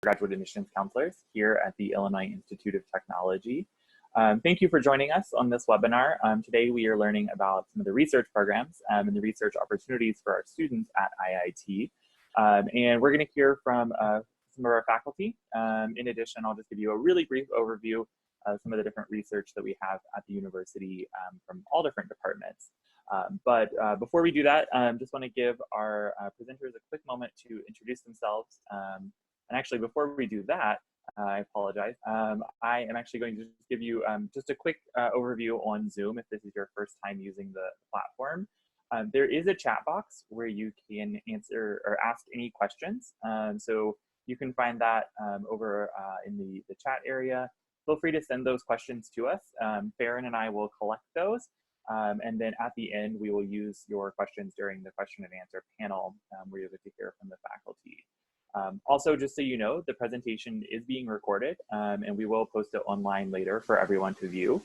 undergraduate admissions counselors here at the Illinois Institute of Technology. Thank you for joining us on this webinar. Today we are learning about some of the research programs and the research opportunities for our students at IIT. And we're going to hear from some of our faculty. In addition, I'll just give you a really brief overview of some of the different research that we have at the university from all different departments. But before we do that, just want to give our presenters a quick moment to introduce themselves. And actually, before we do that, I apologize. I am actually going to just give you just a quick overview on Zoom if this is your first time using the platform. There is a chat box where you can answer or ask any questions. So you can find that over in the chat area. Feel free to send those questions to us. Farron and I will collect those. And then at the end, we will use your questions during the question and answer panel where you'll get to hear from the faculty. Also, just so you know, the presentation is being recorded and we will post it online later for everyone to view.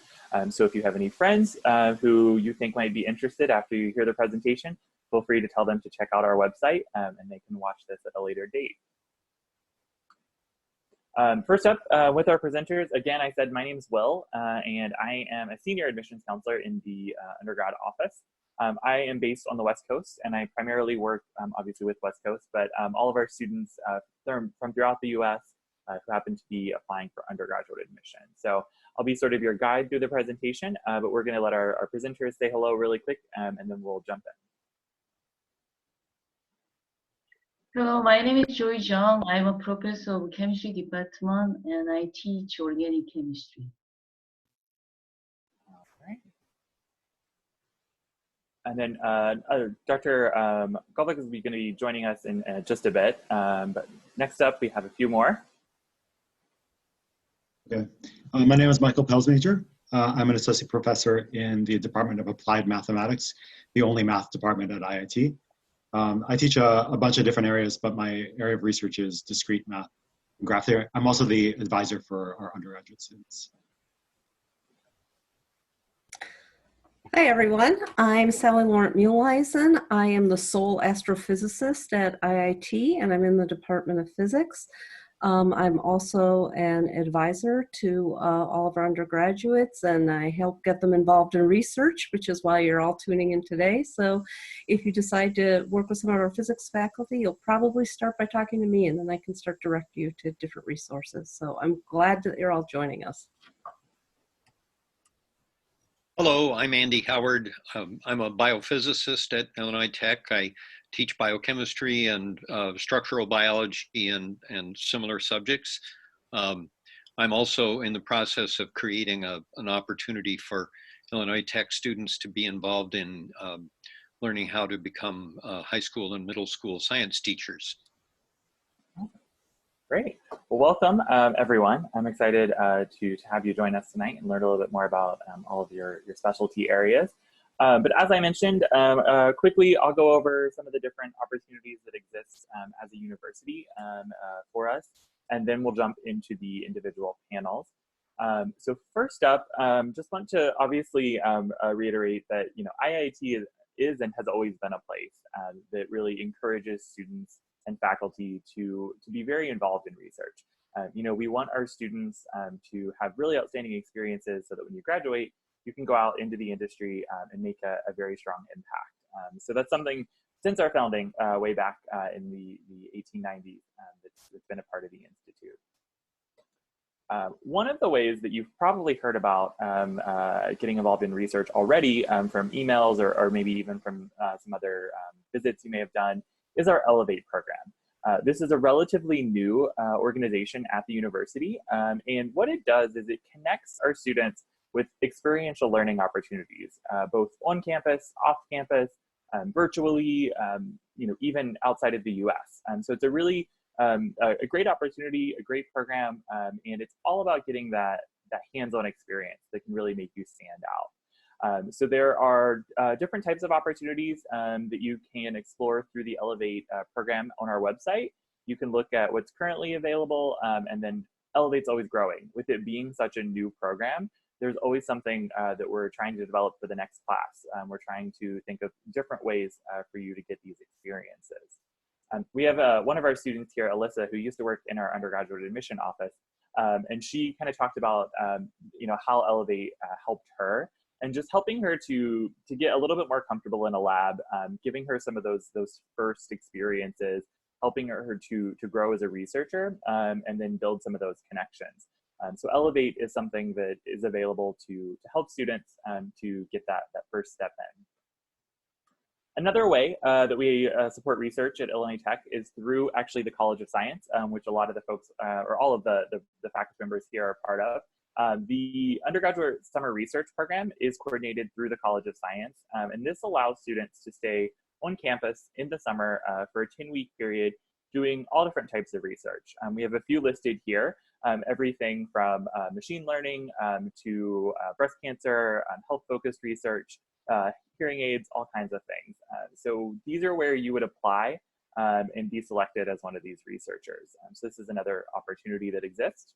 So if you have any friends who you think might be interested after you hear the presentation, feel free to tell them to check out our website and they can watch this at a later date. First up with our presenters, again, I said my name is Will and I am a senior admissions counselor in the undergrad office. I am based on the West Coast and I primarily work obviously with West Coast, but all of our students from throughout the US who happen to be applying for undergraduate admission. So I'll be sort of your guide through the presentation, but we're gonna let our presenters say hello really quick and then we'll jump in. Hello, my name is Chong. I'm a professor of chemistry department and I teach organic chemistry. All right. And then Dr. Glavic is going to be joining us in just a bit. But next up, we have a few more. Okay. My name is Pelsmajer. I'm an associate professor in the Department of Applied Mathematics, the only math department at IIT. I teach a bunch of different areas, but my area of research is discrete math and graph theory. I'm also the advisor for our undergraduate students. Hi everyone, I'm Sally Laurent-Muehleisen. I am the sole astrophysicist at IIT and I'm in the Department of Physics. I'm also an advisor to all of our undergraduates and I help get them involved in research, which is why you're all tuning in today. So if you decide to work with some of our physics faculty, you'll probably start by talking to me and then I can start direct you to different resources. So I'm glad that you're all joining us. Hello, I'm Andy Howard. I'm a biophysicist at Illinois Tech. I teach biochemistry and structural biology and similar subjects. I'm also in the process of creating an opportunity for Illinois Tech students to be involved in learning how to become high school and middle school science teachers. Great. Well, welcome everyone. I'm excited to have you join us tonight and learn a little bit more about all of your specialty areas. But as I mentioned, quickly, I'll go over some of the different opportunities that exist as a university for us, and then we'll jump into the individual panels. So first up, just want to obviously reiterate that IIT is and has always been a place that really encourages students and faculty to be very involved in research. We want our students to have really outstanding experiences so that when you graduate, you can go out into the industry and make a very strong impact. So that's something since our founding way back in the 1890s that's been a part of the Institute. One of the ways that you've probably heard about getting involved in research already from emails or maybe even from some other visits you may have done is our Elevate program. This is a relatively new organization at the university, and what it does is it connects our students with experiential learning opportunities, both on campus, off campus, virtually, even outside of the US. So it's a really a great opportunity, a great program, and it's all about getting that hands-on experience that can really make you stand out. So there are different types of opportunities that you can explore through the Elevate program on our website. You can look at what's currently available, and then Elevate's always growing. With it being such a new program, there's always something that we're trying to develop for the next class. We're trying to think of different ways for you to get these experiences. We have one of our students here, Alyssa, who used to work in our undergraduate admission office, and she kind of talked about how Elevate helped her, and just helping her to get a little bit more comfortable in a lab, giving her some of those first experiences, helping her to grow as a researcher, and then build some of those connections. So Elevate is something that is available to help students to get that first step in. Another way that we support research at Illinois Tech is through actually the College of Science, which a lot of the folks, or all of the faculty members here are part of. The undergraduate summer research program is coordinated through the College of Science, and this allows students to stay on campus in the summer for a 10-week period doing all different types of research. We have a few listed here, everything from machine learning to breast cancer, health-focused research, hearing aids, all kinds of things. So these are where you would apply and be selected as one of these researchers. So this is another opportunity that exists.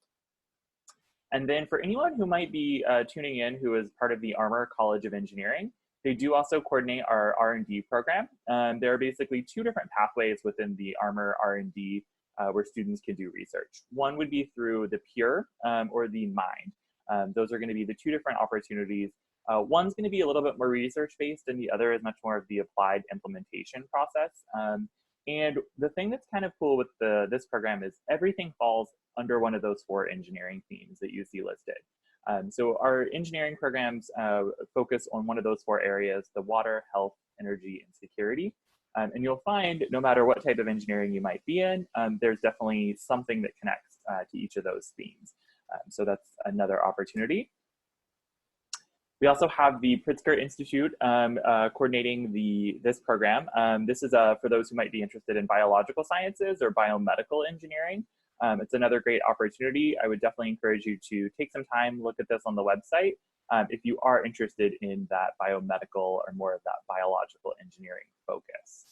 And then for anyone who might be tuning in who is part of the Armour College of Engineering, they do also coordinate our R&D program. There are basically two different pathways within the Armour R&D where students can do research. One would be through the Pure or the Mind. Those are going to be the two different opportunities. One's going to be a little bit more research-based, and the other is much more of the applied implementation process. And the thing that's kind of cool with this program is everything falls under one of those 4 engineering themes that you see listed. So our engineering programs focus on one of those 4 areas: the water, health, energy, and security. And you'll find no matter what type of engineering you might be in, there's definitely something that connects to each of those themes. So that's another opportunity. We also have the Pritzker Institute coordinating this program. This is for those who might be interested in biological sciences or biomedical engineering. It's another great opportunity. I would definitely encourage you to take some time, look at this on the website, if you are interested in that biomedical or more of that biological engineering focus.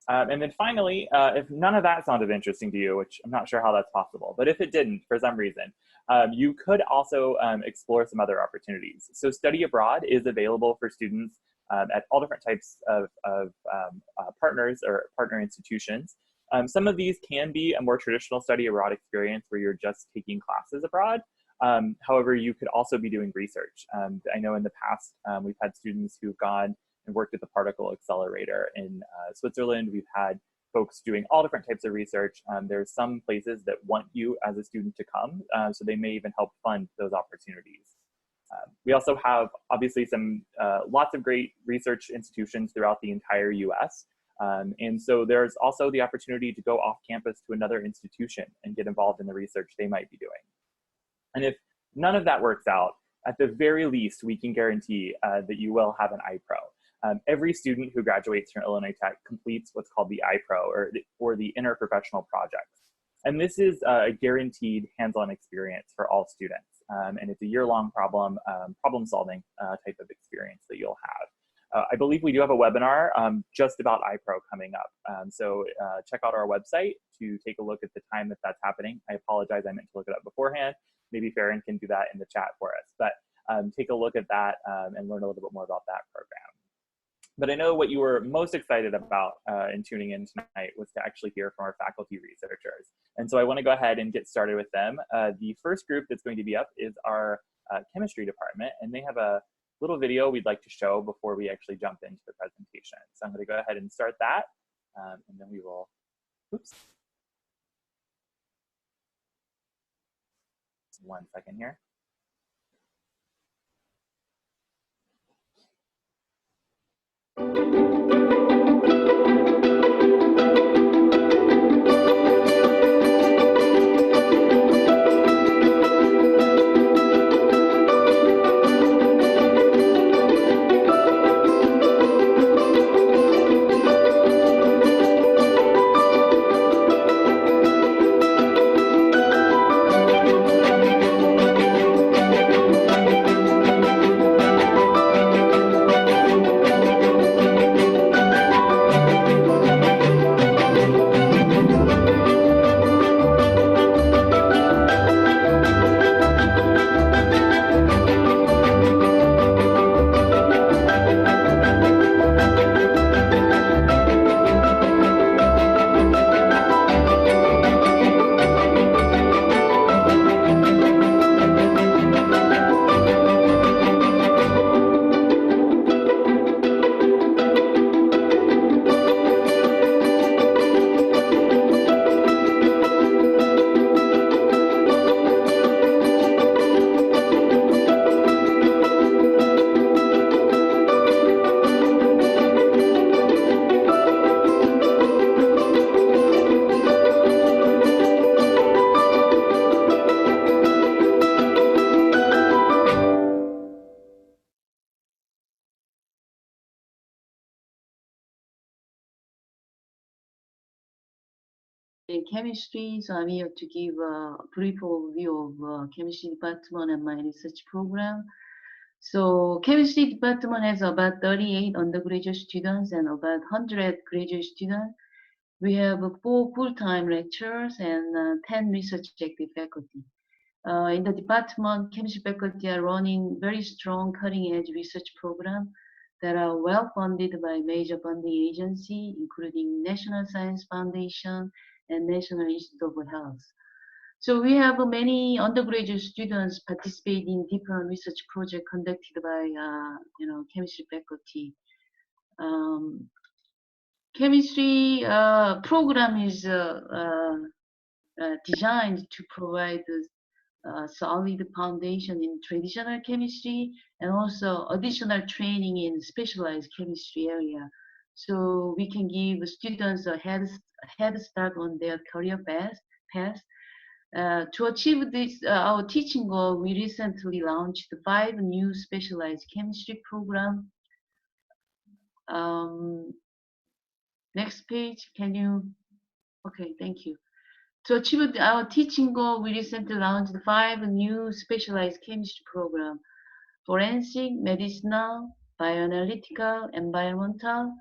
And then finally, if none of that sounded interesting to you, which I'm not sure how that's possible, but if it didn't for some reason, you could also explore some other opportunities. So study abroad is available for students at all different types of partners or partner institutions. Some of these can be a more traditional study abroad experience where you're just taking classes abroad. However, you could also be doing research. I know in the past, we've had students who've gone and worked at the Particle Accelerator in Switzerland. We've had folks doing all different types of research. There's some places that want you as a student to come, so they may even help fund those opportunities. We also have obviously some lots of great research institutions throughout the entire US. And so there's also the opportunity to go off campus to another institution and get involved in the research they might be doing. And if none of that works out, at the very least, we can guarantee that you will have an iPro. Every student who graduates from Illinois Tech completes what's called the iPro, or the interprofessional projects. And this is a guaranteed hands-on experience for all students. And it's a year-long problem-solving type of experience that you'll have. I believe we do have a webinar just about iPro coming up. So check out our website to take a look at the time that that's happening. I apologize, I meant to look it up beforehand. Maybe Farron can do that in the chat for us. But take a look at that and learn a little bit more about that program. But I know what you were most excited about in tuning in tonight was to actually hear from our faculty researchers. And so I want to go ahead and get started with them. The first group that's going to be up is our chemistry department, and they have a little video we'd like to show before we actually jump into the presentation. So I'm going to go ahead and start that, and then we will, oops. 1 second here. chemistry, so I'm here to give a brief overview of chemistry department and my research program. So chemistry department has about 38 undergraduate students and about 100 graduate students. We have 4 full-time lecturers and 10 research active faculty. In the department, chemistry faculty are running very strong cutting-edge research programs that are well funded by major funding agencies, including National Science Foundation and National Institute of Health. So we have many undergraduate students participating in different research projects conducted by chemistry faculty. Chemistry program is designed to provide a solid foundation in traditional chemistry and also additional training in specialized chemistry area. So we can give students a head start on their career path. To achieve this, our teaching goal, we recently launched 5 new specialized chemistry programs. Next page, can you? Okay, thank you. To achieve our teaching goal, we recently launched 5 new specialized chemistry programs: forensic, medicinal, bioanalytical, environmental,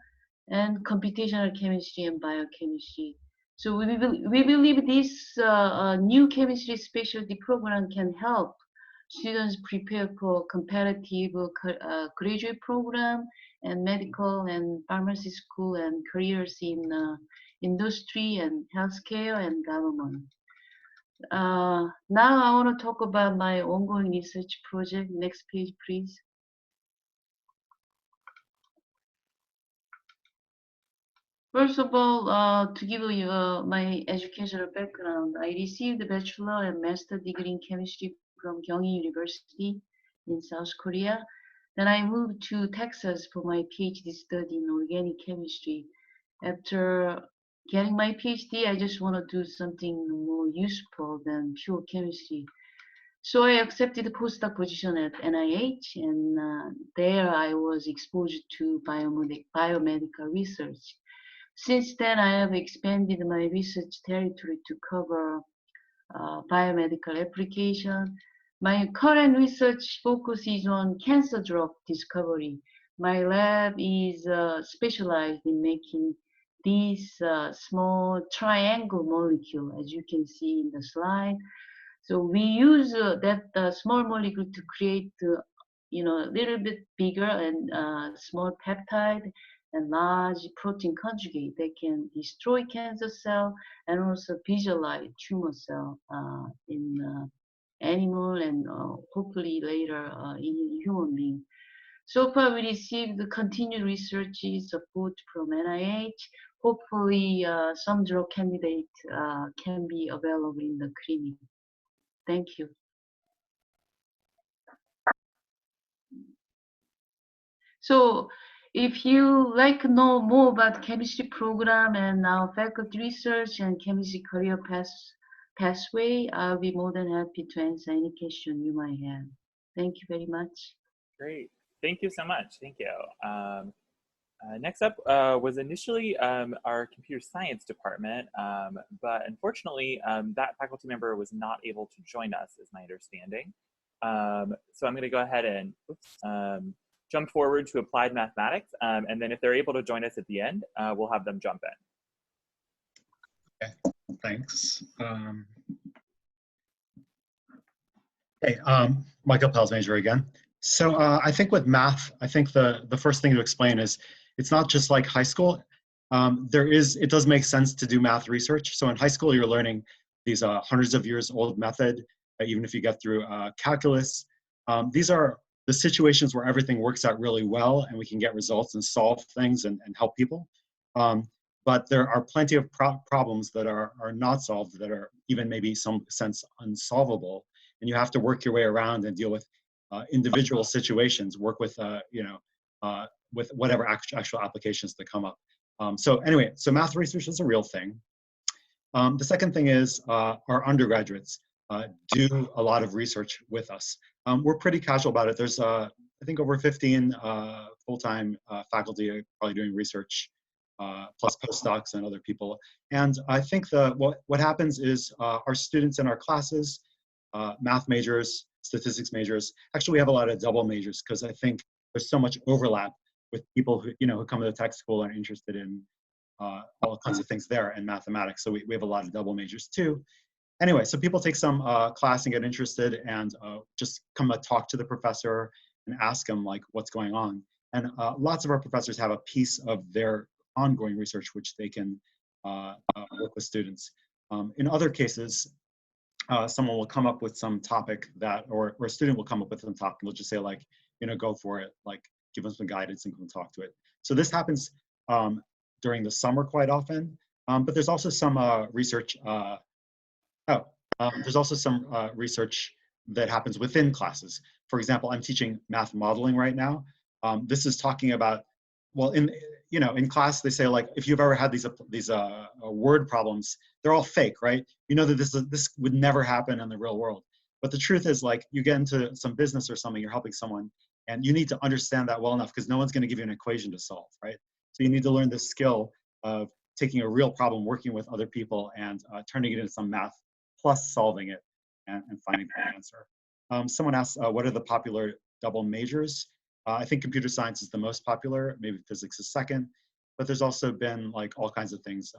and computational chemistry and biochemistry. So we believe this new chemistry specialty program can help students prepare for competitive graduate program and medical and pharmacy school and careers in industry and healthcare and government. Now I want to talk about my ongoing research project. Next page, please. First of all, to give you my educational background, I received a bachelor and master degree in chemistry from Gyeonggi University in South Korea. Then I moved to Texas for my PhD study in organic chemistry. After getting my PhD, I just want to do something more useful than pure chemistry. So I accepted a postdoc position at NIH, and there I was exposed to biomedical research. Since then, I have expanded my research territory to cover biomedical application. My current research focuses on cancer drug discovery. My lab is specialized in making these small triangle molecule, as you can see in the slide. So we use that small molecule to create, a little bit bigger and small peptide and large protein conjugate that can destroy cancer cell and also visualize tumor cell in animal and hopefully later in human being. So far, we received continued research support from NIH. Hopefully, some drug candidate can be available in the clinic. Thank you. So, if you like to know more about chemistry program and our faculty research and chemistry career pathway, I'll be more than happy to answer any question you might have. Thank you very much. Great. Thank you so much. Thank you. Next up was initially our computer science department, but unfortunately that faculty member was not able to join us, is my understanding. So I'm going to go ahead and jump forward to applied mathematics, and then if they're able to join us at the end, we'll have them jump in. Okay, thanks. Hey, Michael Pelsmajer again. So I think with math, I think the first thing to explain is it's not just like high school. It does make sense to do math research. So in high school, you're learning these hundreds of years old method, even if you get through calculus. These are the situations where everything works out really well and we can get results and solve things and help people. But there are plenty of problems that are not solved, that are even maybe some sense unsolvable. And you have to work your way around and deal with individual situations, work with, with whatever actual applications that come up. So anyway, so math research is a real thing. The second thing is our undergraduates do a lot of research with us. We're pretty casual about it. There's, I think, over 15 full-time faculty are probably doing research plus postdocs and other people. And I think what happens is our students in our classes, math majors, statistics majors, actually we have a lot of double majors because I think there's so much overlap with people who, who come to the tech school and are interested in all kinds of things there and mathematics. So we have a lot of double majors too. Anyway, so people take some class and get interested and just come talk to the professor and ask them like what's going on. And lots of our professors have a piece of their ongoing research which they can work with students. In other cases, someone will come up with some topic or a student will come up with some topic and they'll just say like, go for it, like give them some guidance and come talk to it. So this happens during the summer quite often, but there's also some research. There's also some research that happens within classes. For example, I'm teaching math modeling right now. This is talking about, well, in class they say like, if you've ever had these word problems, they're all fake, right? You know that this would never happen in the real world. But the truth is like, you get into some business or something, you're helping someone, and you need to understand that well enough because no one's going to give you an equation to solve, right? So you need to learn this skill of taking a real problem, working with other people, and turning it into some math, plus solving it and finding the answer. Someone asked, what are the popular double majors? I think computer science is the most popular, maybe physics is second, but there's also been like all kinds of things.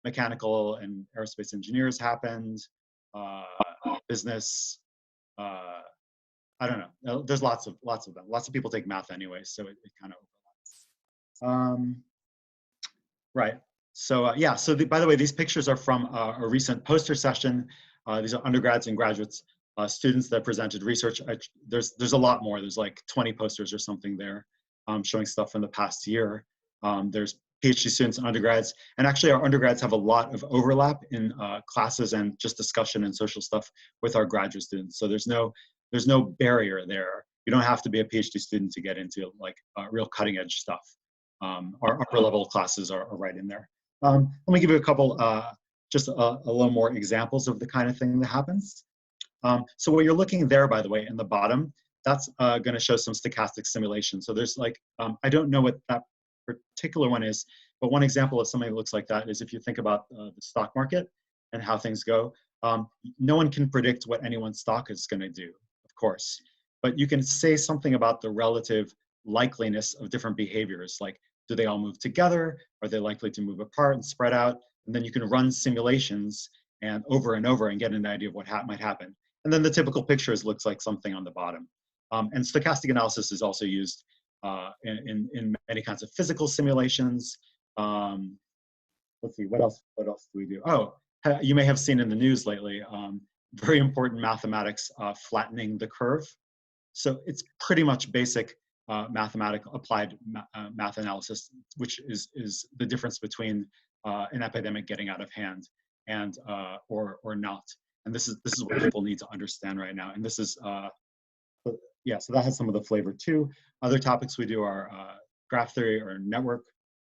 Mechanical and aerospace engineers happened, business, I don't know. There's lots of them. Lots of people take math anyway, so it kind of overlaps. Right. So yeah. So by the way, these pictures are from a recent poster session. These are undergrads and graduates, students that presented research. There's a lot more. There's like 20 posters or something there, showing stuff from the past year. There's PhD students and undergrads, and actually our undergrads have a lot of overlap in classes and just discussion and social stuff with our graduate students. So there's no barrier there. You don't have to be a PhD student to get into like real cutting edge stuff. Our upper level classes are right in there. Let me give you a couple, just a little more examples of the kind of thing that happens. So what you're looking there, by the way, in the bottom, that's going to show some stochastic simulation. So there's like, I don't know what that particular one is, but one example of something that looks like that is if you think about the stock market and how things go. No one can predict what anyone's stock is going to do, of course, but you can say something about the relative likeliness of different behaviors, like do they all move together? Are they likely to move apart and spread out? And then you can run simulations and over and get an idea of what might happen. And then the typical pictures looks like something on the bottom. And stochastic analysis is also used in many kinds of physical simulations. Let's see, what else do we do? Oh, you may have seen in the news lately, very important mathematics, flattening the curve. So it's pretty much basic mathematical applied math analysis, which is the difference between an epidemic getting out of hand and or not. And this is what people need to understand right now. And this is yeah, so that has some of the flavor too. Other topics we do are graph theory or network,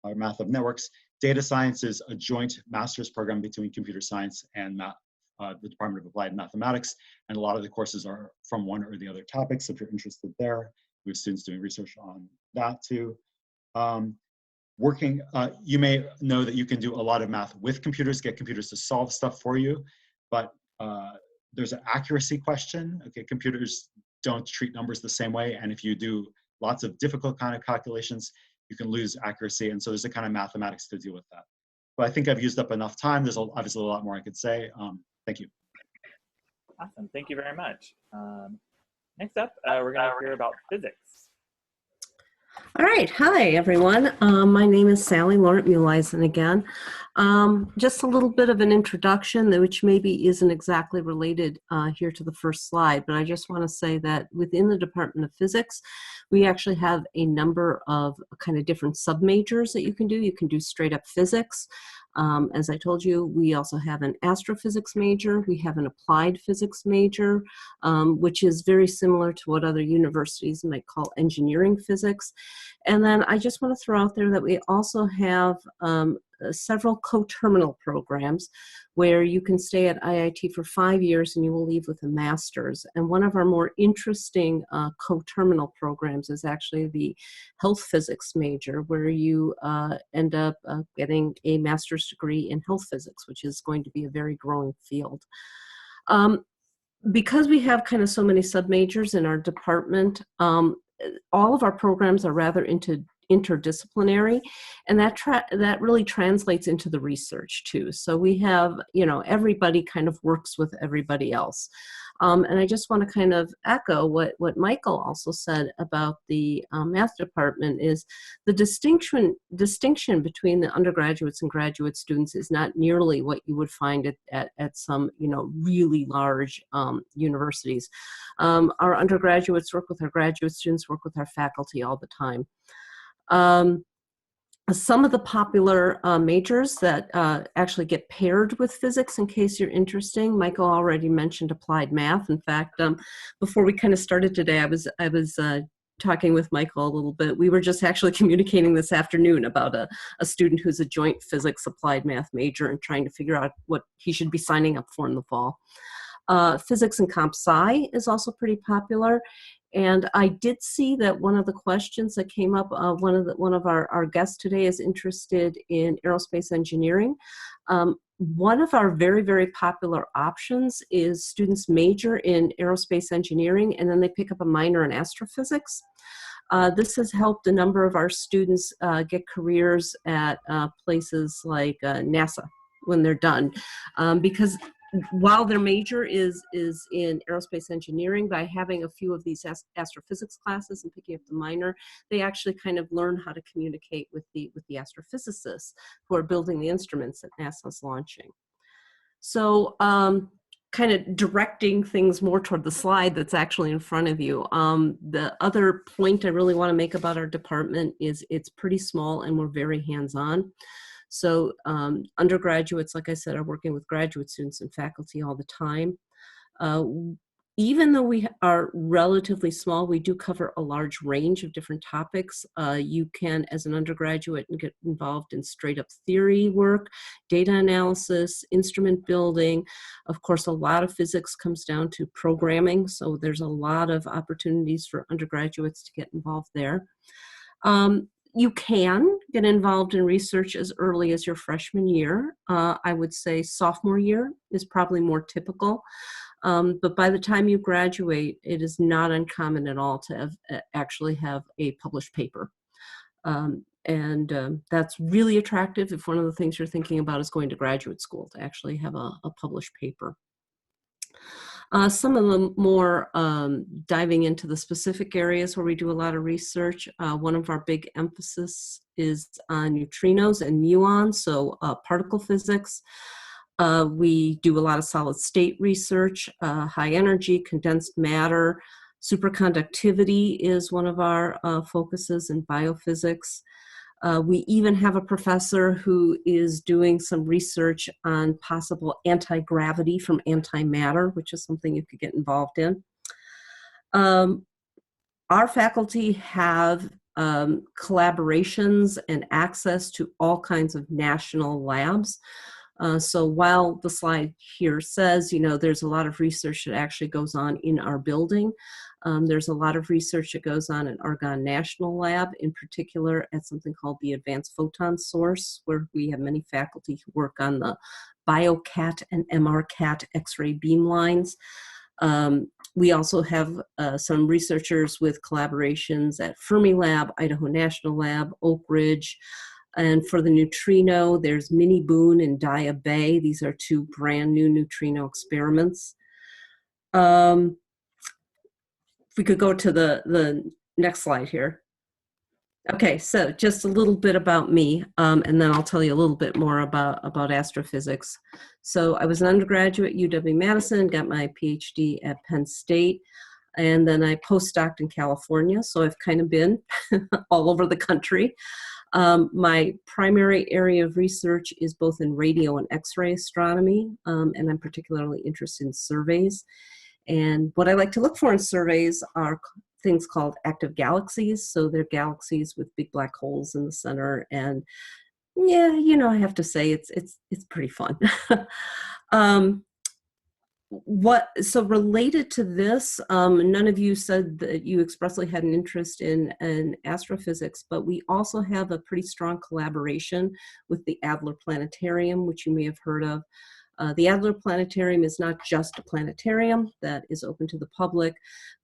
or math of networks. Data science is a joint master's program between computer science and the Department of Applied Mathematics. And a lot of the courses are from one or the other topics. So if you're interested there, we have students doing research on that too. You may know that you can do a lot of math with computers, get computers to solve stuff for you, but there's an accuracy question. Okay, computers don't treat numbers the same way, and if you do lots of difficult kind of calculations, you can lose accuracy, and so there's a kind of mathematics to deal with that. But I think I've used up enough time. There's obviously a lot more I could say. Thank you. Awesome, thank you very much. Next up, we're going to hear about physics. All right, hi everyone. My name is Sally Laurent-Muehleisen again. Just a little bit of an introduction, which maybe isn't exactly related here to the first slide, but I just want to say that within the Department of Physics, we actually have a number of kind of different sub-majors that you can do. You can do straight up physics. As I told you, we also have an astrophysics major. We have an applied physics major, which is very similar to what other universities might call engineering physics. And then I just want to throw out there that we also have several coterminal programs where you can stay at IIT for 5 years and you will leave with a master's. And one of our more interesting coterminal programs is actually the health physics major, where you end up getting a master's degree in health physics, which is going to be a very growing field. Because we have kind of so many submajors in our department, all of our programs are rather interdisciplinary, and that really translates into the research too. So we have, everybody kind of works with everybody else. And I just want to kind of echo what Michael also said about the math department is the distinction between the undergraduates and graduate students is not nearly what you would find at some, really large universities. Our undergraduates work with our graduate students, work with our faculty all the time. Some of the popular majors that actually get paired with physics, in case you're interested, Michael already mentioned applied math. In fact, before we kind of started today, I was talking with Michael a little bit. We were just actually communicating this afternoon about a student who's a joint physics applied math major and trying to figure out what he should be signing up for in the fall. Physics and comp sci is also pretty popular. And I did see that one of the questions that came up, one of our guests today is interested in aerospace engineering. One of our very, very popular options is students major in aerospace engineering and then they pick up a minor in astrophysics. This has helped a number of our students get careers at places like NASA when they're done, because while their major is in aerospace engineering, by having a few of these astrophysics classes and picking up the minor, they actually kind of learn how to communicate with the astrophysicists who are building the instruments that NASA's launching. So kind of directing things more toward the slide that's actually in front of you. The other point I really want to make about our department is it's pretty small and we're very hands-on. So undergraduates, like I said, are working with graduate students and faculty all the time. Even though we are relatively small, we do cover a large range of different topics. You can, as an undergraduate, get involved in straight up theory work, data analysis, instrument building. Of course, a lot of physics comes down to programming, so there's a lot of opportunities for undergraduates to get involved there. You can get involved in research as early as your freshman year. I would say sophomore year is probably more typical. But by the time you graduate, it is not uncommon at all to actually have a published paper. That's really attractive if one of the things you're thinking about is going to graduate school, to actually have a published paper. Some of the more diving into the specific areas where we do a lot of research, one of our big emphasis is on neutrinos and muons, so particle physics. We do a lot of solid state research, high energy, condensed matter. Superconductivity is one of our focuses in biophysics. We even have a professor who is doing some research on possible anti-gravity from antimatter, which is something you could get involved in. Our faculty have collaborations and access to all kinds of national labs. So while the slide here says, there's a lot of research that actually goes on in our building, there's a lot of research that goes on at Argonne National Lab, in particular at something called the Advanced Photon Source, where we have many faculty who work on the BioCat and MRCat X-ray beam lines. We also have some researchers with collaborations at Fermilab, Idaho National Lab, Oak Ridge. And for the neutrino, there's Mini Boone and Dia Bay. These are two brand new neutrino experiments. If we could go to the next slide here. Okay, so just a little bit about me, and then I'll tell you a little bit more about astrophysics. So I was an undergraduate at UW-Madison, got my PhD at Penn State, and then I postdoced in California, so I've kind of been all over the country. My primary area of research is both in radio and X-ray astronomy, and I'm particularly interested in surveys. And what I like to look for in surveys are things called active galaxies. So they're galaxies with big black holes in the center, and Yeah, you know, I have to say it's pretty fun. um, so related to this, none of you said that you expressly had an interest in astrophysics, but we also have a pretty strong collaboration with the Adler Planetarium, which you may have heard of. The Adler Planetarium is not just a planetarium that is open to the public,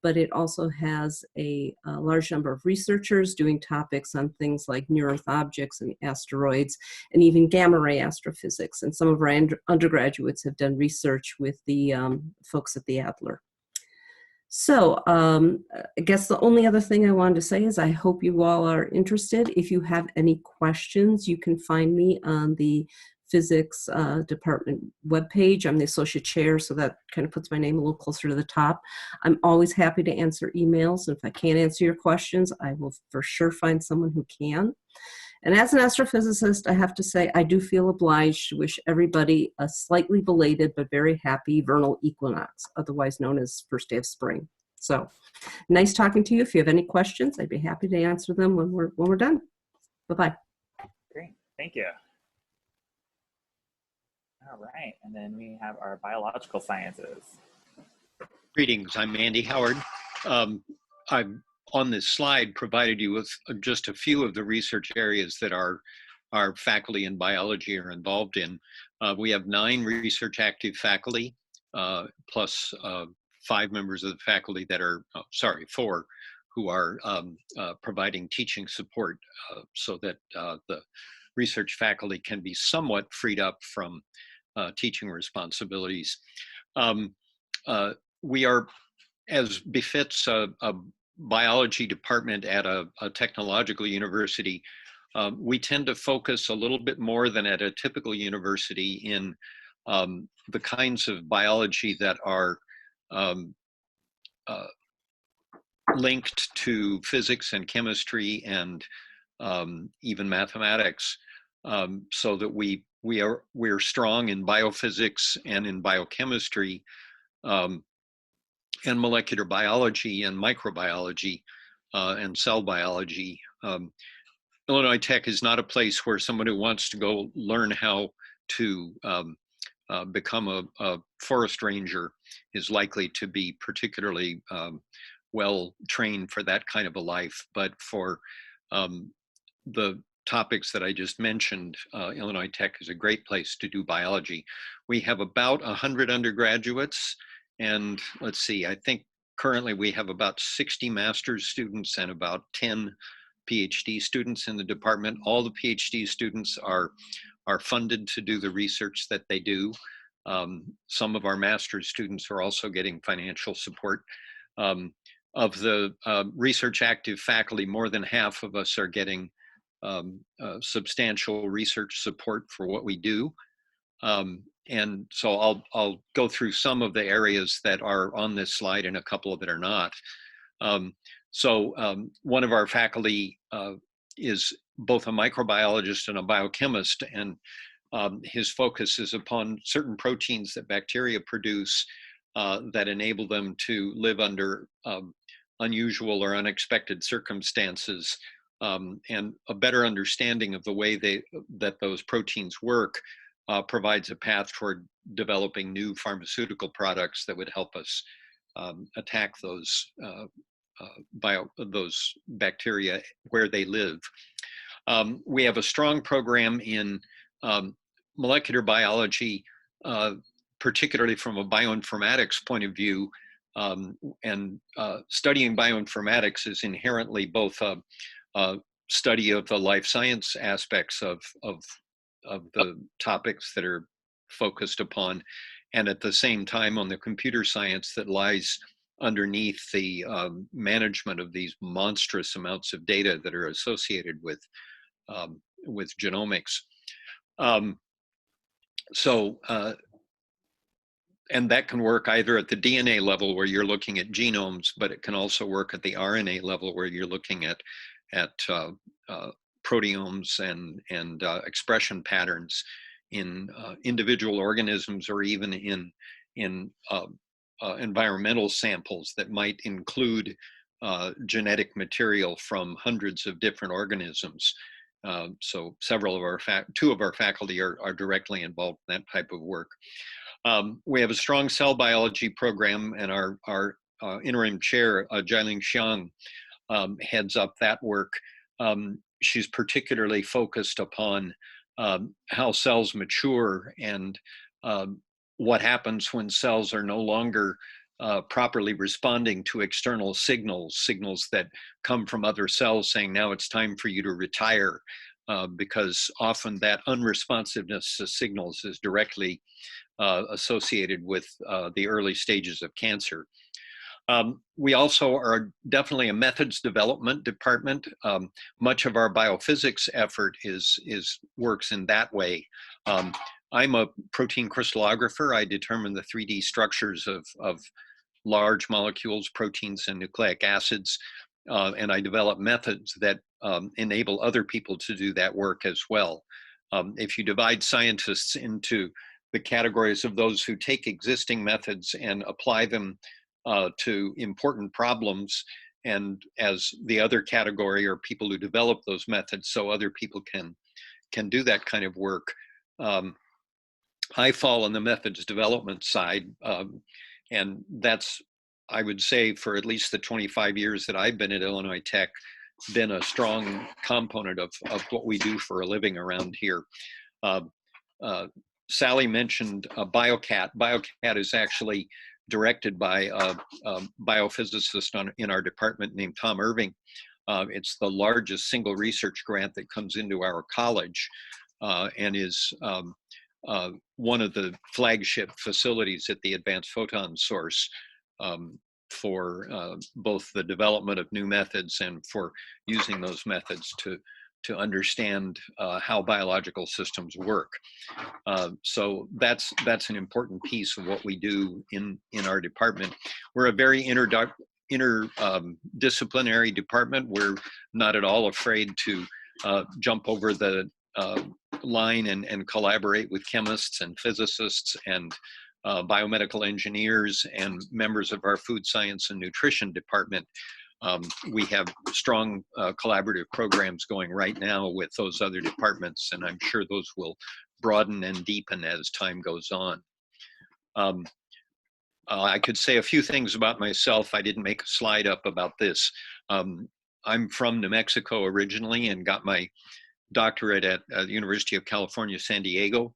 but it also has a large number of researchers doing topics on things like near-Earth objects and asteroids, and even gamma-ray astrophysics. And some of our undergraduates have done research with the folks at the Adler. So I guess the only other thing I wanted to say is I hope you all are interested. If you have any questions, you can find me on the physics department webpage. I'm the associate chair, so that kind of puts my name a little closer to the top. I'm always happy to answer emails. If I can't answer your questions, I will for sure find someone who can. And as an astrophysicist, I have to say, I do feel obliged to wish everybody a slightly belated but very happy vernal equinox, otherwise known as first day of spring. So nice talking to you. If you have any questions, I'd be happy to answer them when we're done. Bye-bye. Great, thank you. All right, and then we have our biological sciences. Greetings, I'm Andy Howard. I've on this slide provided you with just a few of the research areas that our faculty in biology are involved in. We have 9 research active faculty, plus 5 members of the faculty that are, 4, who are providing teaching support so that the research faculty can be somewhat freed up from teaching responsibilities. We are, as befits a biology department at a technological university, we tend to focus a little bit more than at a typical university in the kinds of biology that are linked to physics and chemistry and even mathematics, so that we're strong in biophysics and in biochemistry, and molecular biology and microbiology and cell biology. Illinois Tech is not a place where someone who wants to go learn how to become a forest ranger is likely to be particularly well trained for that kind of a life. But for the topics that I just mentioned, Illinois Tech is a great place to do biology. We have about 100 undergraduates, and let's see, I think currently we have about 60 master's students and about 10 PhD students in the department. All the PhD students are funded to do the research that they do. Some of our master's students are also getting financial support. Of the research active faculty, more than half of us are getting substantial research support for what we do. And so I'll go through some of the areas that are on this slide and a couple that are not. One of our faculty is both a microbiologist and a biochemist, and his focus is upon certain proteins that bacteria produce that enable them to live under unusual or unexpected circumstances, and a better understanding of the way that those proteins work provides a path toward developing new pharmaceutical products that would help us attack those bacteria where they live. We have a strong program in molecular biology, particularly from a bioinformatics point of view, and studying bioinformatics is inherently both a study of the life science aspects of the topics that are focused upon, and at the same time on the computer science that lies underneath the management of these monstrous amounts of data that are associated with genomics. And that can work either at the DNA level where you're looking at genomes, but it can also work at the RNA level where you're looking at proteomes and expression patterns in individual organisms, or even in environmental samples that might include genetic material from hundreds of different organisms. So several of our two of our faculty are directly involved in that type of work. We have a strong cell biology program, and our interim chair, Jialing Xiang, heads up that work. She's particularly focused upon how cells mature and what happens when cells are no longer properly responding to external signals that come from other cells saying, now it's time for you to retire, because often that unresponsiveness to signals is directly associated with the early stages of cancer. We also are definitely a methods development department. Much of our biophysics effort works in that way. I'm a protein crystallographer. I determine the 3D structures of large molecules, proteins, and nucleic acids, and I develop methods that enable other people to do that work as well. If you divide scientists into the categories of those who take existing methods and apply them to important problems, and as the other category are people who develop those methods so other people can do that kind of work. I fall on the methods development side, and that's, I would say, for at least the 25 years that I've been at Illinois Tech, been a strong component of what we do for a living around here. Sally mentioned BioCat. BioCat is actually directed by a biophysicist in our department named Tom Irving. It's the largest single research grant that comes into our college, and is one of the flagship facilities at the Advanced Photon Source for both the development of new methods and for using those methods to understand how biological systems work. So that's an important piece of what we do in our department. We're a very interdisciplinary department. We're not at all afraid to jump over the line and collaborate with chemists and physicists and biomedical engineers and members of our food science and nutrition department. We have strong collaborative programs going right now with those other departments, and I'm sure those will broaden and deepen as time goes on. I could say a few things about myself. I didn't make a slide up about this. I'm from New Mexico originally and got my doctorate at the University of California, San Diego,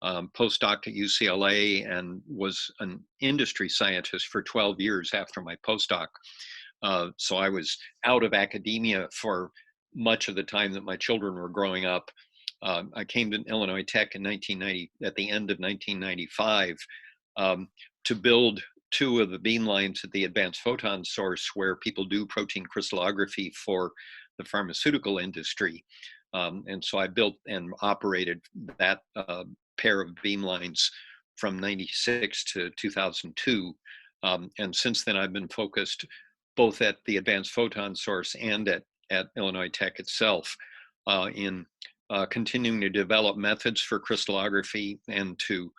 postdoc at UCLA, and was an industry scientist for 12 years after my postdoc. So I was out of academia for much of the time that my children were growing up. I came to Illinois Tech in 1990, at the end of 1995, to build two of the beam lines at the Advanced Photon Source, where people do protein crystallography for the pharmaceutical industry. And so I built and operated that pair of beam lines from 96 to 2002. And since then, I've been focused both at the Advanced Photon Source and at Illinois Tech itself in continuing to develop methods for crystallography and to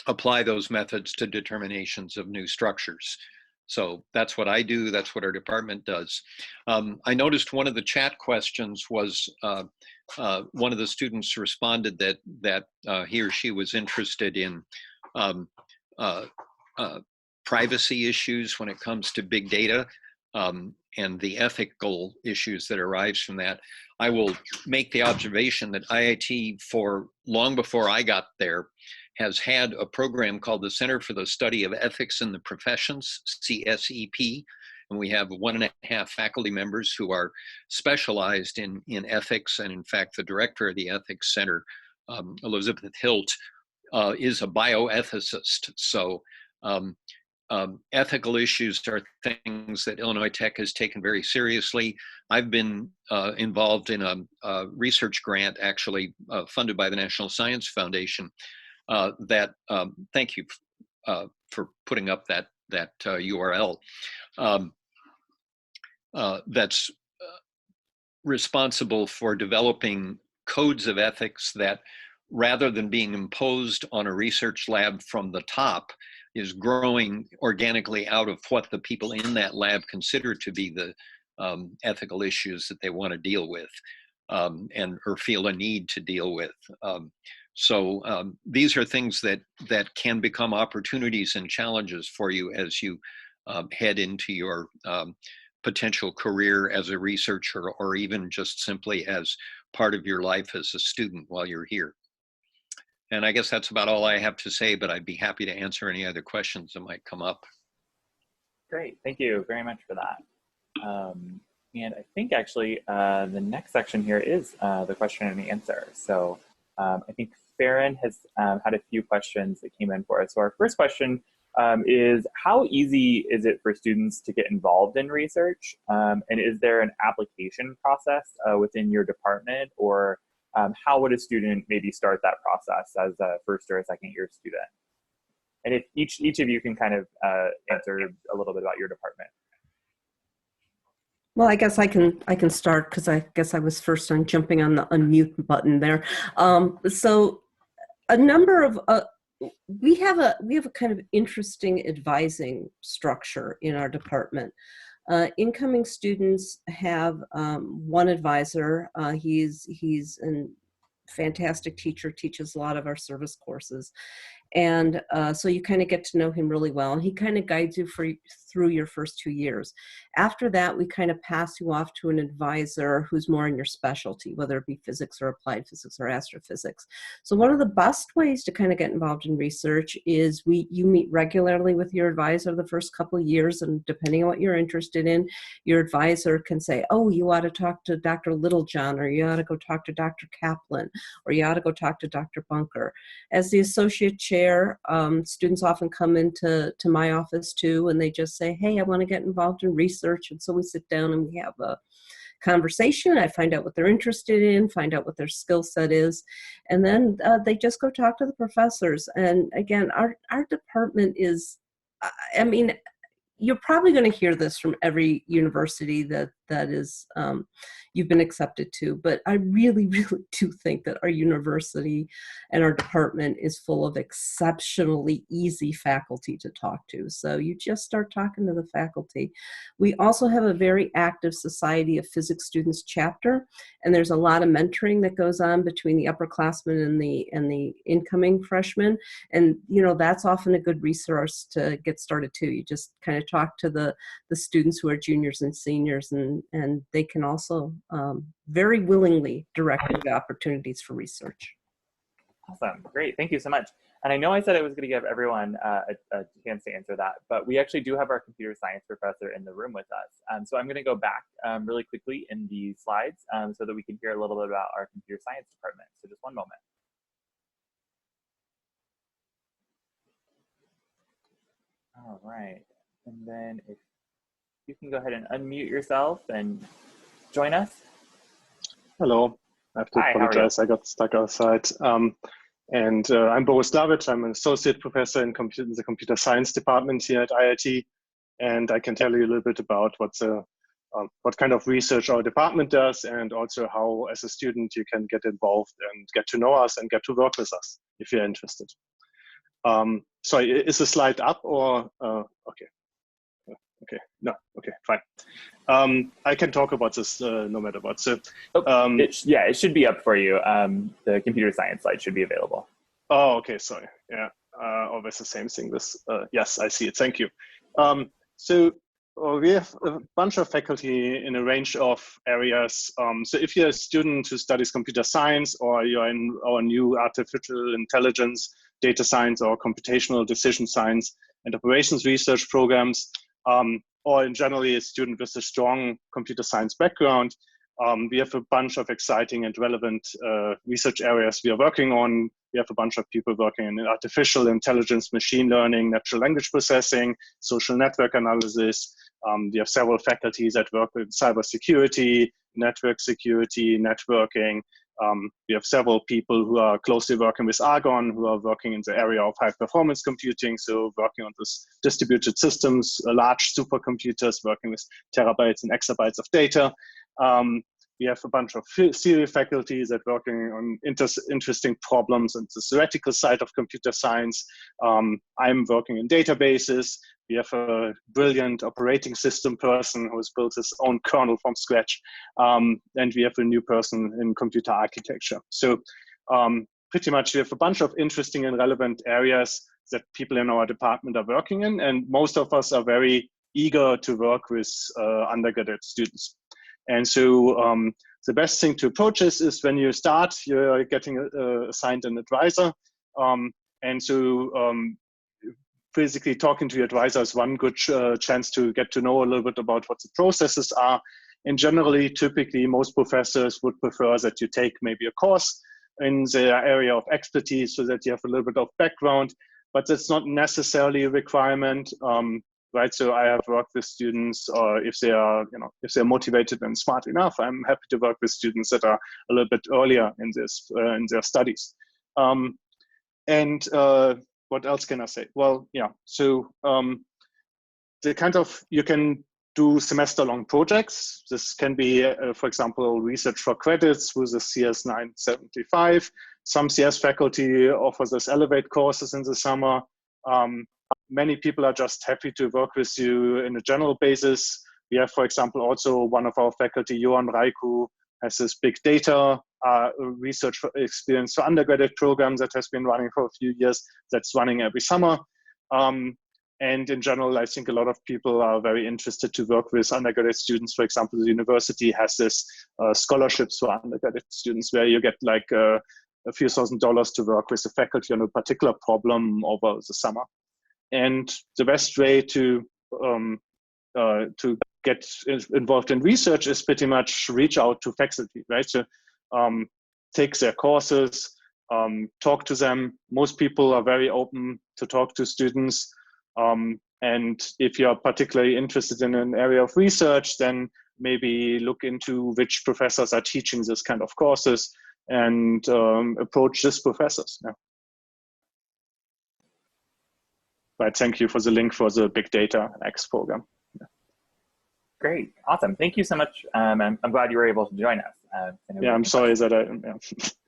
apply those methods to determinations of new structures. So that's what I do. That's what our department does. I noticed one of the chat questions was one of the students responded that he or she was interested in privacy issues when it comes to big data and the ethical issues that arise from that. I will make the observation that IIT, for long before I got there, has had a program called the Center for the Study of Ethics in the Professions, CSEP, and we have 1.5 faculty members who are specialized in ethics, and in fact, the director of the Ethics Center, Elizabeth Hilt, is a bioethicist. So ethical issues are things that Illinois Tech has taken very seriously. I've been involved in a research grant, actually funded by the National Science Foundation, that, thank you for putting up that URL, that's responsible for developing codes of ethics that, rather than being imposed on a research lab from the top, is growing organically out of what the people in that lab consider to be the ethical issues that they want to deal with. and or feel a need to deal with. So these are things that can become opportunities and challenges for you as you head into your potential career as a researcher, or even just simply as part of your life as a student while you're here. And I guess that's about all I have to say, but I'd be happy to answer any other questions that might come up. Great, thank you very much for that. And I think actually the next section here is the question and answer. So I think Farron has had a few questions that came in for us. So our first question is, how easy is it for students to get involved in research? And is there an application process within your department, or how would a student maybe start that process as a first or a second year student? And if each of you can kind of answer a little bit about your department. Well, I guess I can start, because I guess I was first on jumping on the unmute button there. So a number of we have a kind of interesting advising structure in our department. Incoming students have one advisor. He's a fantastic teacher, teaches a lot of our service courses. And so you kind of get to know him really well, and he kind of guides you through your first 2 years. After that, we kind of pass you off to an advisor who's more in your specialty, whether it be physics or applied physics or astrophysics. So one of the best ways to kind of get involved in research is you meet regularly with your advisor the first couple of years, and depending on what you're interested in, your advisor can say, oh, you ought to talk to Dr. Littlejohn, or you ought to go talk to Dr. Kaplan, or you ought to go talk to Dr. Bunker. As the associate chair, students often come into my office too, and they just say, hey, I want to get involved in research. And so we sit down and we have a conversation. I find out what they're interested in, find out what their skill set is, and then they just go talk to the professors. And again, our department is, I mean, you're probably going to hear this from every university that is you've been accepted to, but I really, really do think that our university and our department is full of exceptionally easy faculty to talk to. So you just start talking to the faculty. We also have a very active Society of Physics Students chapter, and there's a lot of mentoring that goes on between the upperclassmen and the incoming freshmen. And you know, that's often a good resource to get started too. You just kind of talk to the students who are juniors and seniors, and they can also very willingly direct you to opportunities for research. Awesome, great, thank you so much. And I know I said I was going to give everyone a chance to answer that, but we actually do have our computer science professor in the room with us. So I'm going to go back really quickly in the slides so that we can hear a little bit about our computer science department. So just one moment. All right, and then if you can go ahead and unmute yourself and join us. Hello, I have to apologize, I got stuck outside. I'm Boris Glavic. I'm an associate professor in the computer science department here at IIT, and I can tell you a little bit about what kind of research our department does, and also how, as a student, you can get involved and get to know us and get to work with us if you're interested. Sorry, is the slide up or okay? Okay, no, okay, fine. I can talk about this no matter what. So, yeah, it should be up for you. The computer science slide should be available. Oh, okay, sorry. Yeah, always the same thing. This, yes, I see it. Thank you. So we have a bunch of faculty in a range of areas. So if you're a student who studies computer science, or you're in our new artificial intelligence, data science, or computational decision science and operations research programs, or in generally a student with a strong computer science background, we have a bunch of exciting and relevant research areas we are working on. We have a bunch of people working in artificial intelligence, machine learning, natural language processing, social network analysis. We have several faculties that work with cybersecurity, network security, networking. We have several people who are closely working with Argonne, who are working in the area of high performance computing, so working on this distributed systems, large supercomputers, working with terabytes and exabytes of data. We have a bunch of theory faculty that working on interesting problems on the theoretical side of computer science. I'm working in databases. We have a brilliant operating system person who has built his own kernel from scratch. And we have a new person in computer architecture. So pretty much we have a bunch of interesting and relevant areas that people in our department are working in. And most of us are very eager to work with undergraduate students. And so the best thing to approach is when you start, you're getting assigned an advisor. And so basically talking to your advisor is one good chance to get to know a little bit about what the processes are. And generally, typically, most professors would prefer that you take maybe a course in their area of expertise so that you have a little bit of background, but that's not necessarily a requirement. Right, so I have worked with students, or if they are, if they're motivated and smart enough, I'm happy to work with students that are a little bit earlier in this in their studies. And what else can I say? Well, yeah. So the kind of you can do semester-long projects. This can be, for example, research for credits with the CS 975. Some CS faculty offers us Elevate courses in the summer. Many people are just happy to work with you in a general basis. We have, for example, also one of our faculty, Johan Raiku, has this big data research experience for undergraduate program that has been running for a few years, that's running every summer. And in general, I think a lot of people are very interested to work with undergraduate students. For example, the university has this scholarships for undergraduate students where you get like a few $1,000s to work with the faculty on a particular problem over the summer. And the best way to get involved in research is pretty much reach out to faculty, right? So take their courses, talk to them. Most people are very open to talk to students. And if you're particularly interested in an area of research, then maybe look into which professors are teaching this kind of courses and approach these professors. Yeah. Right, thank you for the link for the Big Data X program. Yeah. Great, awesome. Thank you so much. I'm glad you were able to join us. Yeah, I'm sorry that I. Yeah.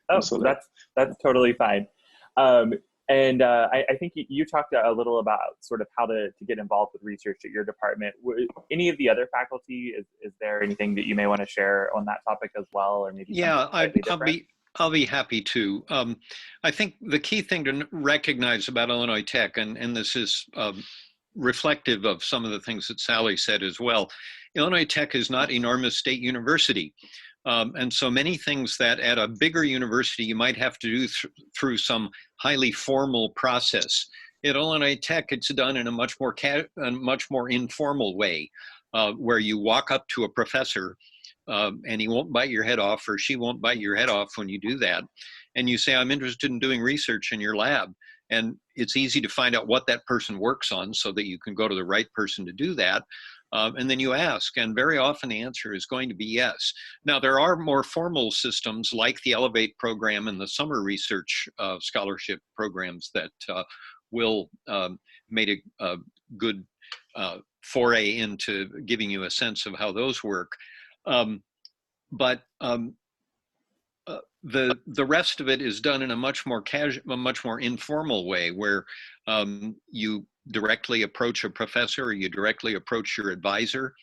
Oh, so that's totally fine. And I think you talked a little about sort of how to get involved with research at your department. Any of the other faculty, is there anything that you may want to share on that topic as well, or maybe? Yeah, I'll be happy to. I think the key thing to recognize about Illinois Tech, and this is reflective of some of the things that Sally said as well, Illinois Tech is not enormous state university. And so many things that at a bigger university you might have to do through some highly formal process. At Illinois Tech, it's done in a much more informal way, where you walk up to a professor and he won't bite your head off, or she won't bite your head off when you do that. And you say, I'm interested in doing research in your lab. And it's easy to find out what that person works on so that you can go to the right person to do that. And then you ask, and very often the answer is going to be yes. Now, there are more formal systems like the Elevate program and the summer research scholarship programs that will make a good foray into giving you a sense of how those work. But the rest of it is done in a much more casual, a much more informal way, where you directly approach a professor, or you directly approach your advisor,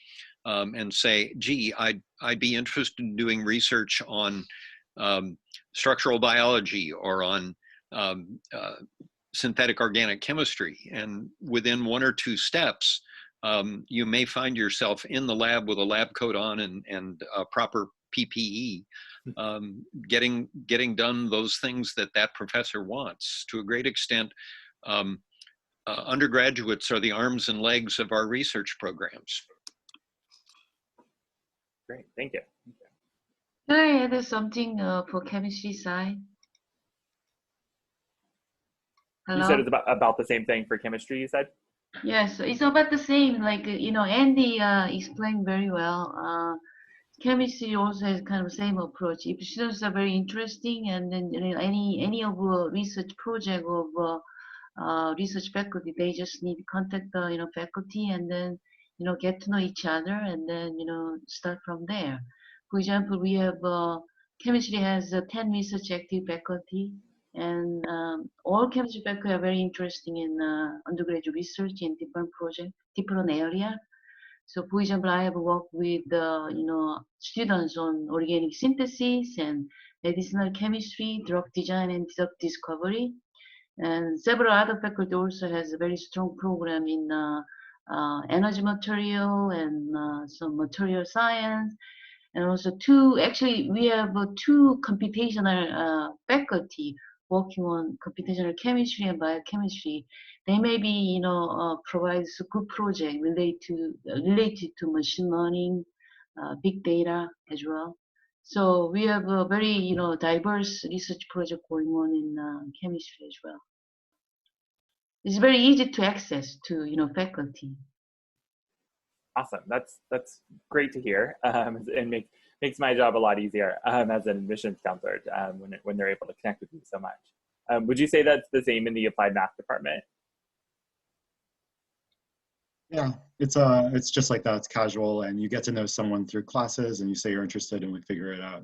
and say, "Gee, I'd be interested in doing research on structural biology or on synthetic organic chemistry." And within 1 or 2 steps, you may find yourself in the lab with a lab coat on and proper PPE, getting done those things that professor wants. To a great extent, undergraduates are the arms and legs of our research programs. Great, thank you. Can I add something for chemistry side? Hello? You said it's about the same thing for chemistry, you said? Yes, it's about the same. Like, Andy explained very well. Chemistry also has kind of the same approach. If students are very interesting, and then any of a research project of research faculty, they just need to contact the faculty, and then get to know each other, and then start from there. For example, we have chemistry has 10 research active faculty, and all chemistry faculty are very interesting in undergraduate research in different projects, different area. So, for example, I have worked with students on organic synthesis and medicinal chemistry, drug design, and drug discovery. And several other faculty also has a very strong program in energy material and some material science. And also we have two computational faculty working on computational chemistry and biochemistry. They may be, provide a good project related to machine learning, big data as well. So we have a very, diverse research project going on in chemistry as well. It's very easy to access to, faculty. Awesome. That's great to hear, and makes my job a lot easier as an admissions counselor when they're able to connect with you so much. Would you say that's the same in the applied math department? Yeah, it's just like that. It's casual, and you get to know someone through classes, and you say you're interested, and we figure it out.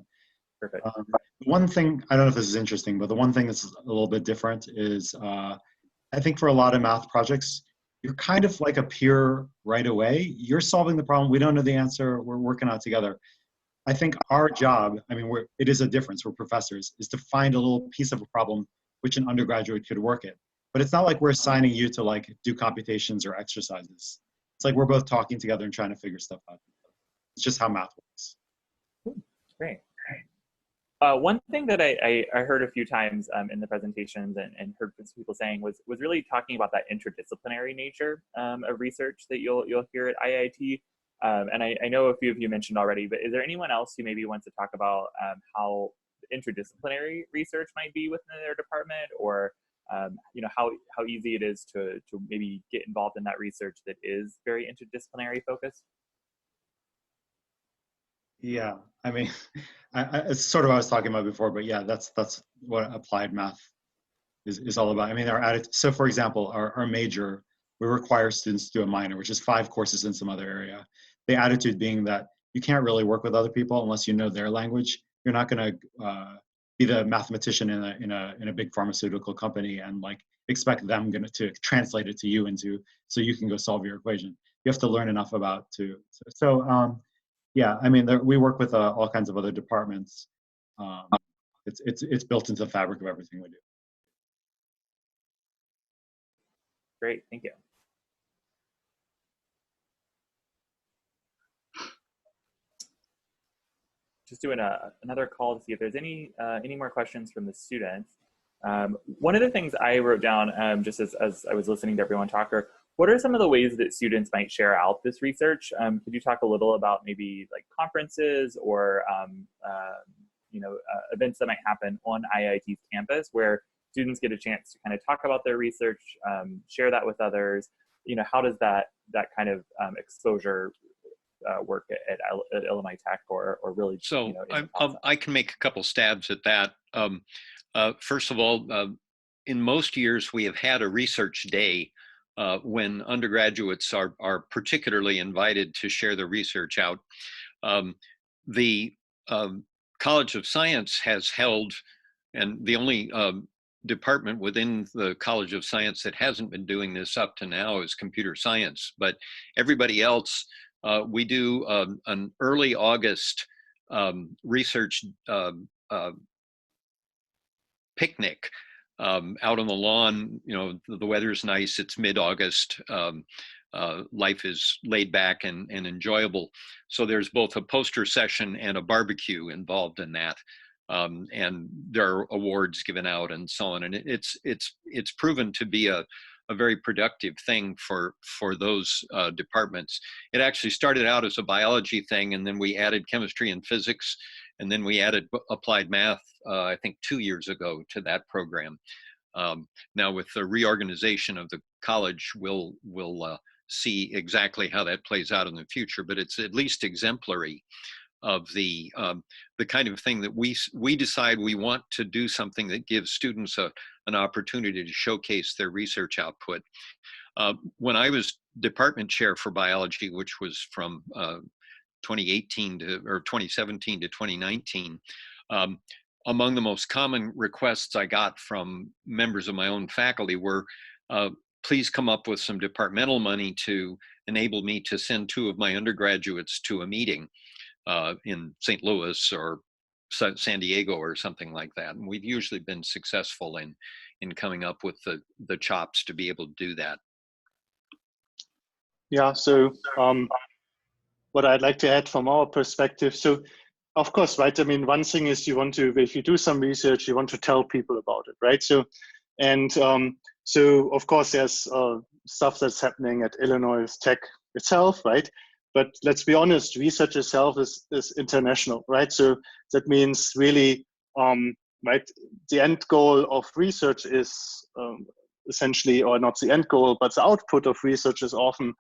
Perfect. One thing, I don't know if this is interesting, but the one thing that's a little bit different is I think for a lot of math projects, you're kind of like a peer right away. You're solving the problem. We don't know the answer. We're working on it together. I think our job, I mean, it is a difference. We're professors, is to find a little piece of a problem which an undergraduate could work it. But it's not like we're assigning you to like do computations or exercises. It's like we're both talking together and trying to figure stuff out. It's just how math works. Great. One thing that I heard a few times in the presentations and heard people saying was really talking about that interdisciplinary nature of research that you'll hear at IIT. And I know a few of you mentioned already, but is there anyone else who maybe wants to talk about how interdisciplinary research might be within their department, or how easy it is to maybe get involved in that research that is very interdisciplinary focused? Yeah, I mean, it's sort of what I was talking about before, but yeah, that's what applied math is all about. I mean, so for example, our major, we require students to do a minor, which is 5 courses in some other area. The attitude being that you can't really work with other people unless you know their language. You're not going to be the mathematician in a big pharmaceutical company and like expect them to translate it to you so you can go solve your equation. You have to learn enough about yeah, I mean, we work with all kinds of other departments. It's built into the fabric of everything we do. Great, thank you. Just doing another call to see if there's any more questions from the students. One of the things I wrote down just as I was listening to everyone talk are, what are some of the ways that students might share out this research? Could you talk a little about maybe like conferences or events that might happen on IIT's campus where students get a chance to kind of talk about their research, share that with others? How does that kind of exposure work at Illinois Tech or really? So I can make a couple stabs at that. First of all, in most years we have had a research day when undergraduates are particularly invited to share their research out. The College of Science has held, and the only department within the College of Science that hasn't been doing this up to now is computer science, but everybody else, we do an early August research picnic out on the lawn. The weather's nice, it's mid-August, life is laid back and enjoyable. So there's both a poster session and a barbecue involved in that. And there are awards given out and so on. And it's proven to be a very productive thing for those departments. It actually started out as a biology thing, and then we added chemistry and physics, and then we added applied math, I think 2 years ago to that program. Now with the reorganization of the college, we'll see exactly how that plays out in the future, but it's at least exemplary of the kind of thing that we decide we want to do, something that gives students an opportunity to showcase their research output. When I was department chair for biology, which was from 2018 or 2017 to 2019. Among the most common requests I got from members of my own faculty were, please come up with some departmental money to enable me to send 2 of my undergraduates to a meeting in St. Louis or San Diego or something like that. And we've usually been successful in coming up with the chops to be able to do that. Yeah, so what I'd like to add from our perspective, so of course, right, I mean, one thing is you want to, if you do some research, you want to tell people about it, right? So, and so of course there's stuff that's happening at Illinois Tech itself, right? But let's be honest, research itself is international, right? So that means really, right, the end goal of research is essentially, or not the end goal, but the output of research is often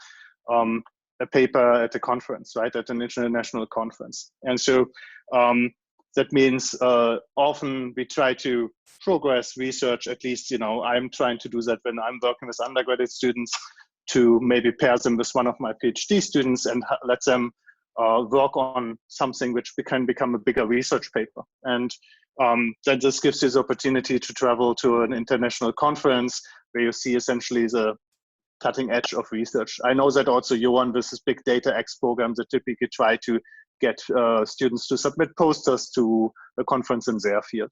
a paper at a conference, right, at an international conference. And so that means often we try to progress research, at least, you know, I'm trying to do that when I'm working with undergraduate students, to maybe pair them with one of my PhD students and let them work on something which can become a bigger research paper. And then this gives you the opportunity to travel to an international conference where you see essentially the cutting edge of research. I know that also you run this big data X program that typically try to get students to submit posters to a conference in their field.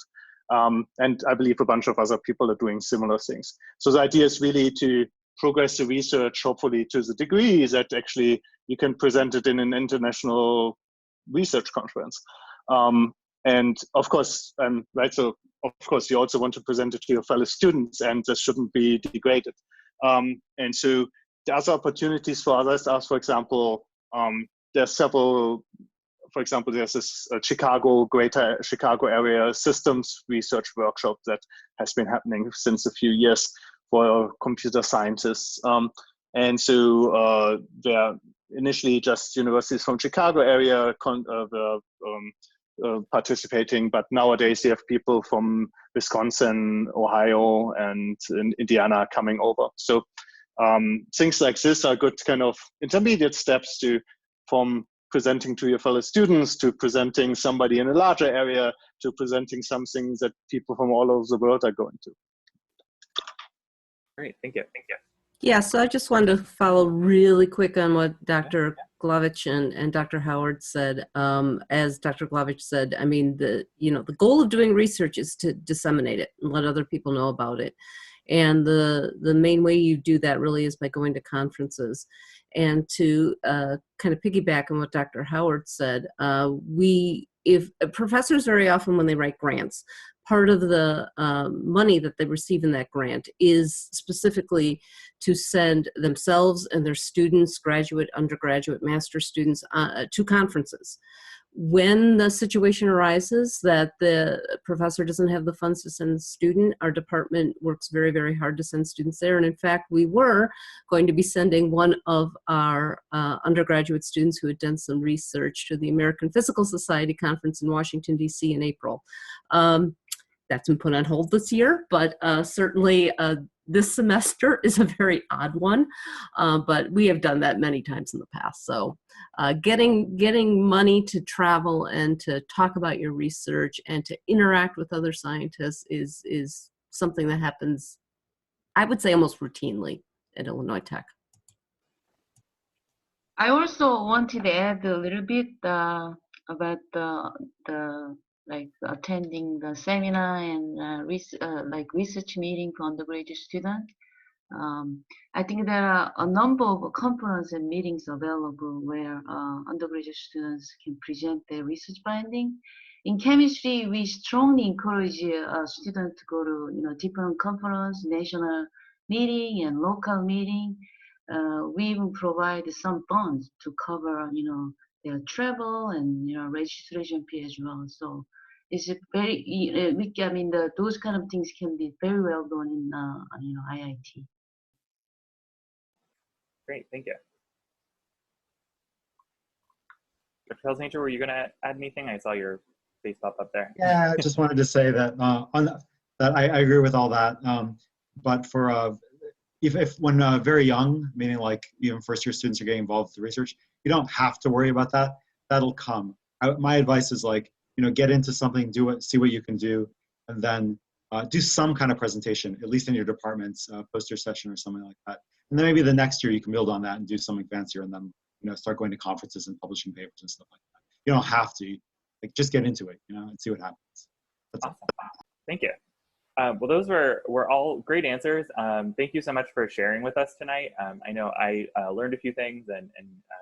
And I believe a bunch of other people are doing similar things. So the idea is really to progress the research, hopefully to the degree that actually you can present it in an international research conference. And of course, right, so of course you also want to present it to your fellow students, and this shouldn't be degraded. And so the other opportunities for others are, for example, there's several, for example, there's this Greater Chicago area systems research workshop that has been happening since a few years for computer scientists. And so they're initially just universities from Chicago area participating, but nowadays you have people from Wisconsin, Ohio, and Indiana coming over. So things like this are good kind of intermediate steps to, from presenting to your fellow students, to presenting somebody in a larger area, to presenting something that people from all over the world are going to. Great, thank you. Thank you. Yeah, so I just wanted to follow really quick on what Dr. Glavic and Dr. Howard said. As Dr. Glavic said, I mean, the goal of doing research is to disseminate it and let other people know about it. And the main way you do that really is by going to conferences. And to kind of piggyback on what Dr. Howard said, if professors very often when they write grants, part of the money that they receive in that grant is specifically to send themselves and their students, graduate, undergraduate, master students, to conferences. When the situation arises that the professor doesn't have the funds to send the student, our department works very, very hard to send students there. And in fact, we were going to be sending one of our undergraduate students who had done some research to the American Physical Society conference in Washington, D.C. in April. That's been put on hold this year, but certainly this semester is a very odd one, but we have done that many times in the past. So getting money to travel and to talk about your research and to interact with other scientists is something that happens, I would say, almost routinely at Illinois Tech. I also wanted to add a little bit about the like attending the seminar and research meeting for undergraduate students. I think there are a number of conferences and meetings available where undergraduate students can present their research finding. In chemistry, we strongly encourage students to go to different conference, national meeting, and local meeting. We even provide some funds to cover their travel and registration fee as well. So it's a very those kind of things can be very well done in IIT. Great, thank you. Dr. Pelsmajer, were you going to add anything? I saw your face pop up there. Yeah, I just wanted to say that I agree with all that. But for if when very young, meaning like even first year students are getting involved with the research, you don't have to worry about that. that'll come. My advice is like, get into something, do it, see what you can do, and then do some kind of presentation, at least in your department's poster session or something like that. And then maybe the next year you can build on that and do something fancier, and then start going to conferences and publishing papers and stuff like that. You don't have to, like, just get into it, and see what happens. That's awesome. Thank you. Well, those were all great answers. Thank you so much for sharing with us tonight. I know I learned a few things and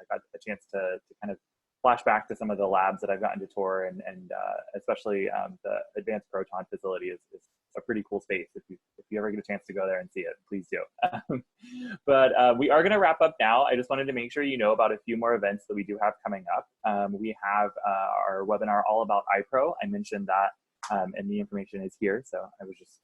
got a chance to kind of flash back to some of the labs that I've gotten to tour, and especially the Advanced Proton facility is a pretty cool space. If you ever get a chance to go there and see it, please do. But we are going to wrap up now. I just wanted to make sure you know about a few more events that we do have coming up. We have our webinar all about iPro. I mentioned that, and the information is here, so I was just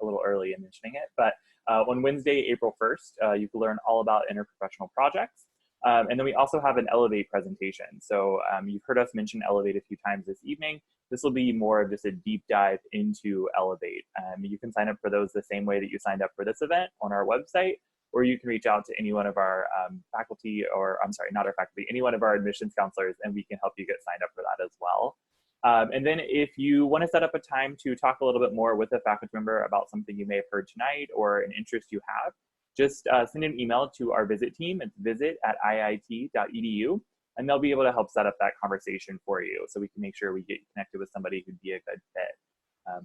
a little early in mentioning it. But on Wednesday, April 1st, you can learn all about interprofessional projects. And then we also have an Elevate presentation. So you've heard us mention Elevate a few times this evening. This will be more of just a deep dive into Elevate. You can sign up for those the same way that you signed up for this event on our website, or you can reach out to any one of our faculty, or I'm sorry, not our faculty, any one of our admissions counselors, and we can help you get signed up for that as well. And then if you want to set up a time to talk a little bit more with a faculty member about something you may have heard tonight or an interest you have, just send an email to our visit team. It's visit@iit.edu, and they'll be able to help set up that conversation for you, so we can make sure we get you connected with somebody who'd be a good fit.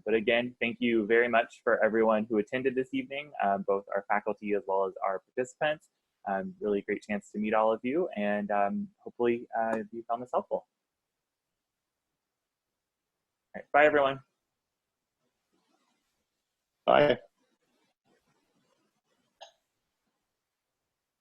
But again, thank you very much for everyone who attended this evening, both our faculty as well as our participants. Really great chance to meet all of you, and hopefully you found this helpful. All right, bye everyone. Bye.